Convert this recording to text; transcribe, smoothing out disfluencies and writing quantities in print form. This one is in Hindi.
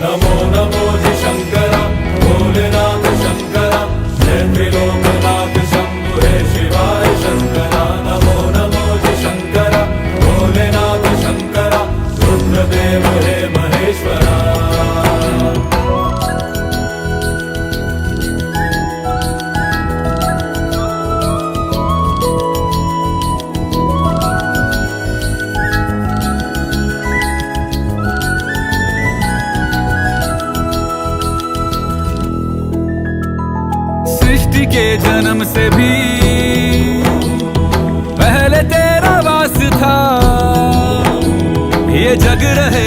नमो नमो जी शंकरा भोलेनाथ शंकरा जय त्रिलोकनाथ शंभु हे शिवाय शंकरा नमो नमो जी शंकरा भोलेनाथ शंकरा रुद्रदेव हे महेश्वरा। सृष्टि के जन्म से भी पहले तेरा वास था, ये जग रहे